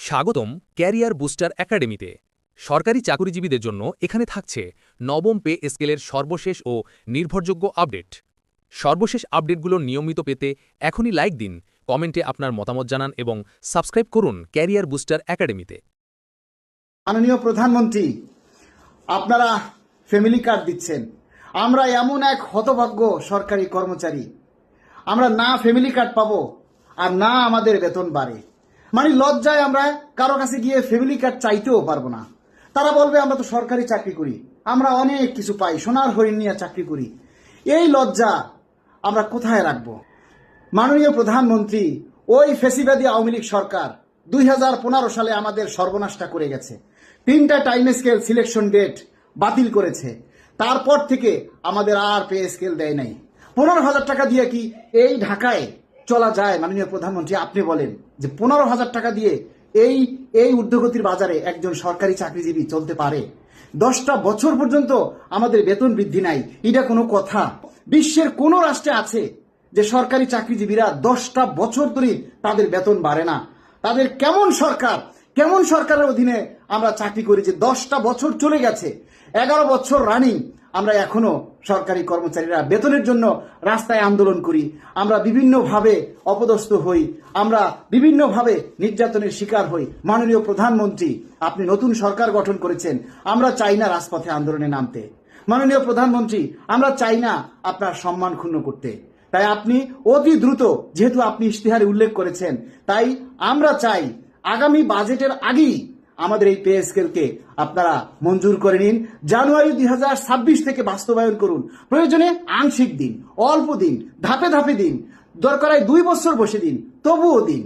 স্বাগতম career booster একাডেমিতে। সরকারি চাকরিজীবীদের জন্য এখানে থাকছে নবম পে স্কেলের সর্বশেষ ও নির্ভরযোগ্য আপডেট। সর্বশেষ আপডেটগুলো নিয়মিত পেতে এখনই লাইক দিন, কমেন্টে আপনার মতামত জানান এবং সাবস্ক্রাইব করুন ক্যারিয়ার বুস্টার একাডেমিতে। মাননীয় প্রধানমন্ত্রী, আপনারা ফ্যামিলি কার্ড দিচ্ছেন। আমরা এমন এক হতভাগ্য সরকারি কর্মচারী, আমরা না ফ্যামিলি কার্ড পাবো আর না আমাদের বেতন বাড়ে। মানে লজ্জায় আমরা কারো কাছে গিয়ে ফ্যামিলি কার্ড চাইতেও পারবো না। তারা বলবে আমরা তো সরকারি চাকরি করি, আমরা অনেক কিছু পাই, সোনার হরিণ নিয়ে চাকরি করি। এই লজ্জা আমরা কোথায় রাখবো? মাননীয় প্রধানমন্ত্রী, ওই ফেসিবাদী আওয়ামী লীগ সরকার 2015 সালে আমাদের সর্বনাশটা করে গেছে। 3টা টাইম স্কেল সিলেকশন ডেট বাতিল করেছে। তারপর থেকে আমাদের আর পে স্কেল দেয় নাই। 15,000 টাকা দিয়ে কি এই ঢাকায় চলা যায়? মাননীয় প্রধানমন্ত্রী, আপনি বলেন যে 15,000 টাকা দিয়ে এই ঊর্ধ্বগতির বাজারে একজন সরকারি চাকরিজীবী চলতে পারে? 10টা বছর পর্যন্ত আমাদের বেতন বৃদ্ধি নাই, এটা কোনো কথা? বিশ্বের কোন রাষ্ট্রে আছে যে সরকারি চাকরিজীবীরা 10টা বছর ধরে তাদের বেতন বাড়ে না? তাদের কেমন সরকারের অধীনে আমরা চাকরি করি যে 10টা বছর চলে গেছে, 11 বছর রানিং আমরা এখনো সরকারি কর্মচারীরা বেতনের জন্য রাস্তায় আন্দোলন করি। আমরা বিভিন্নভাবে অপদস্থ হই, আমরা বিভিন্নভাবে নির্যাতনের শিকার হই। মাননীয় প্রধানমন্ত্রী, আপনি নতুন সরকার গঠন করেছেন, আমরা চাই না রাজপথে আন্দোলনে নামতে। মাননীয় প্রধানমন্ত্রী, আমরা চাই না আপনার সম্মান ক্ষুণ্ণ করতে। তাই আপনি অতি দ্রুত, যেহেতু আপনি ইশতেহারে উল্লেখ করেছেন, তাই আমরা চাই আগামী বাজেটের আগেই আমাদের এই পে স্কেলকে আপনারা মঞ্জুর করে নিন। জানুয়ারি 2026 থেকে বাস্তবায়ন করুন। প্রয়োজনে আংশিক দিন, অল্প দিন, ধাপে ধাপে দিন, দরকার হয় 2 বছর বসে দিন, তবুও দিন।